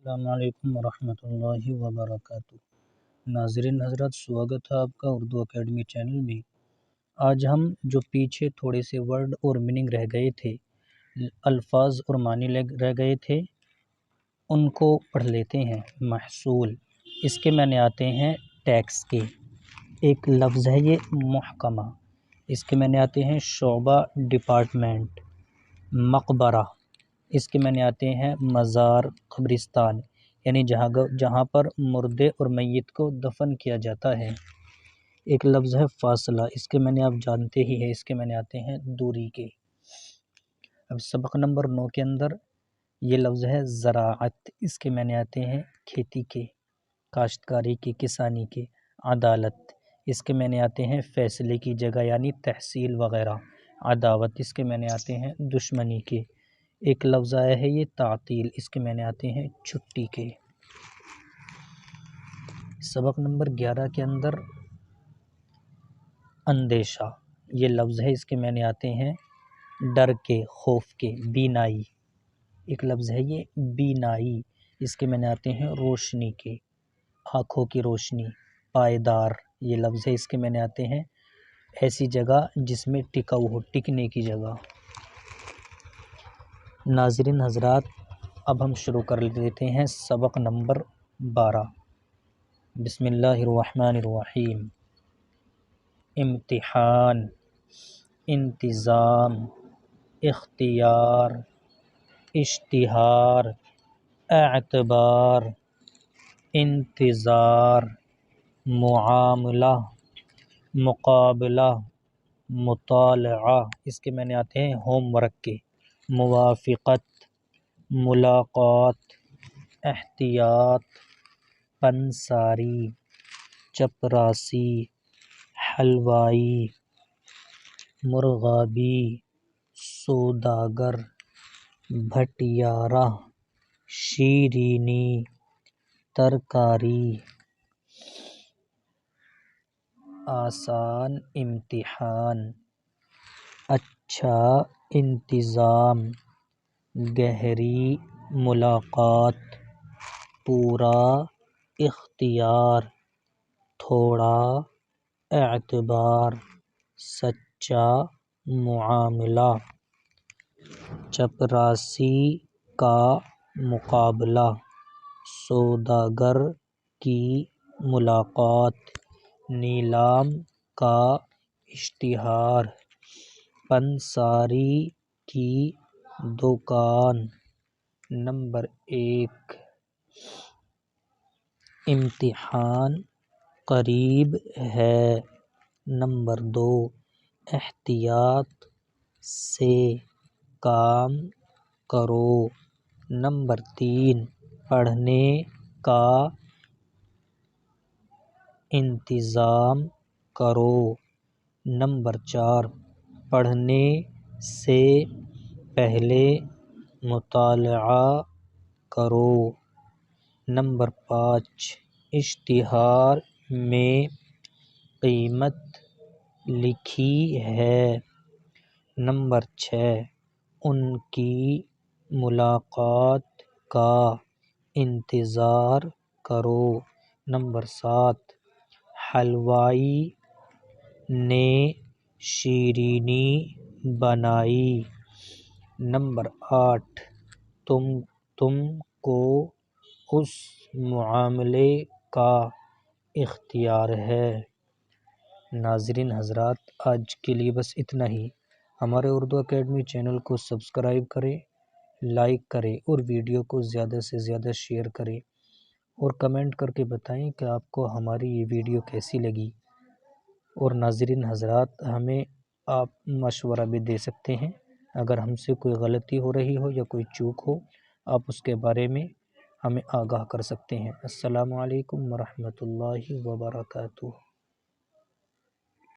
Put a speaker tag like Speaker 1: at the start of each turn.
Speaker 1: السلام علیکم ورحمۃ اللہ وبرکاتہ۔ ناظرین حضرات، سواگت ہے آپ کا اردو اکیڈمی چینل میں۔ آج ہم جو پیچھے تھوڑے سے ورڈ اور میننگ رہ گئے تھے، الفاظ اور معنی رہ گئے تھے، ان کو پڑھ لیتے ہیں۔ محصول، اس کے معنی آتے ہیں ٹیکس کے۔ ایک لفظ ہے یہ محکمہ، اس کے معنی آتے ہیں شعبہ، ڈپارٹمنٹ۔ مقبرہ، اس کے معنی آتے ہیں مزار، قبرستان، یعنی جہاں پر مردے اور میت کو دفن کیا جاتا ہے۔ ایک لفظ ہے فاصلہ، اس کے معنی آپ جانتے ہی ہیں، اس کے معنی آتے ہیں دوری کے۔ اب سبق نمبر 9 کے اندر یہ لفظ ہے زراعت، اس کے معنی آتے ہیں کھیتی کے، کاشتکاری کے، کسانی کے۔ عدالت، اس کے معنی آتے ہیں فیصلے کی جگہ، یعنی تحصیل وغیرہ۔ عداوت، اس کے معنی آتے ہیں دشمنی کے۔ ایک لفظ آیا ہے یہ تعطیل، اس کے معنی آتے ہیں چھٹی کے۔ سبق نمبر 11 کے اندر اندیشہ، یہ لفظ ہے، اس کے معنی آتے ہیں ڈر کے، خوف کے۔ بینائی، ایک لفظ ہے یہ بینائی، اس کے معنی آتے ہیں روشنی کے، آنکھوں کی روشنی۔ پائیدار، یہ لفظ ہے، اس کے معنی آتے ہیں ایسی جگہ جس میں ٹکاؤ ہو، ٹکنے کی جگہ۔ ناظرین حضرات، اب ہم شروع کر لیتے ہیں سبق نمبر 12۔ بسم اللہ الرحمن الرحیم۔ امتحان، انتظام، اختیار، اشتہار، اعتبار، انتظار، معاملہ، مقابلہ، مطالعہ، اس کے معنی آتے ہیں ہوم ورک کے۔ موافقت، ملاقات، احتیاط، پنساری، چپراسی، حلوائی، مرغابی، سوداگر، بھٹیارہ، شیرینی، ترکاری۔ آسان امتحان، اچھا انتظام، گہری ملاقات، پورا اختیار، تھوڑا اعتبار، سچا معاملہ۔ چپراسی کا مقابلہ، سوداگر کی ملاقات، نیلام کا اشتہار، پنساری کی دکان۔ نمبر 1، امتحان قریب ہے۔ نمبر 2، احتیاط سے کام کرو۔ نمبر 3، پڑھنے کا انتظام کرو۔ نمبر 4، پڑھنے سے پہلے مطالعہ کرو۔ نمبر 5، اشتہار میں قیمت لکھی ہے۔ نمبر 6، ان کی ملاقات کا انتظار کرو۔ نمبر 7، حلوائی نے شیرینی بنائی۔ نمبر 8، تم کو اس معاملے کا اختیار ہے۔ ناظرین حضرات، آج کے لیے بس اتنا ہی۔ ہمارے اردو اکیڈمی چینل کو سبسکرائب کریں، لائک کریں اور ویڈیو کو زیادہ سے زیادہ شیئر کریں، اور کمنٹ کر کے بتائیں کہ آپ کو ہماری یہ ویڈیو کیسی لگی۔ اور ناظرین حضرات، ہمیں آپ مشورہ بھی دے سکتے ہیں، اگر ہم سے کوئی غلطی ہو رہی ہو یا کوئی چوک ہو، آپ اس کے بارے میں ہمیں آگاہ کر سکتے ہیں۔ السلام علیکم ورحمۃ اللہ وبرکاتہ۔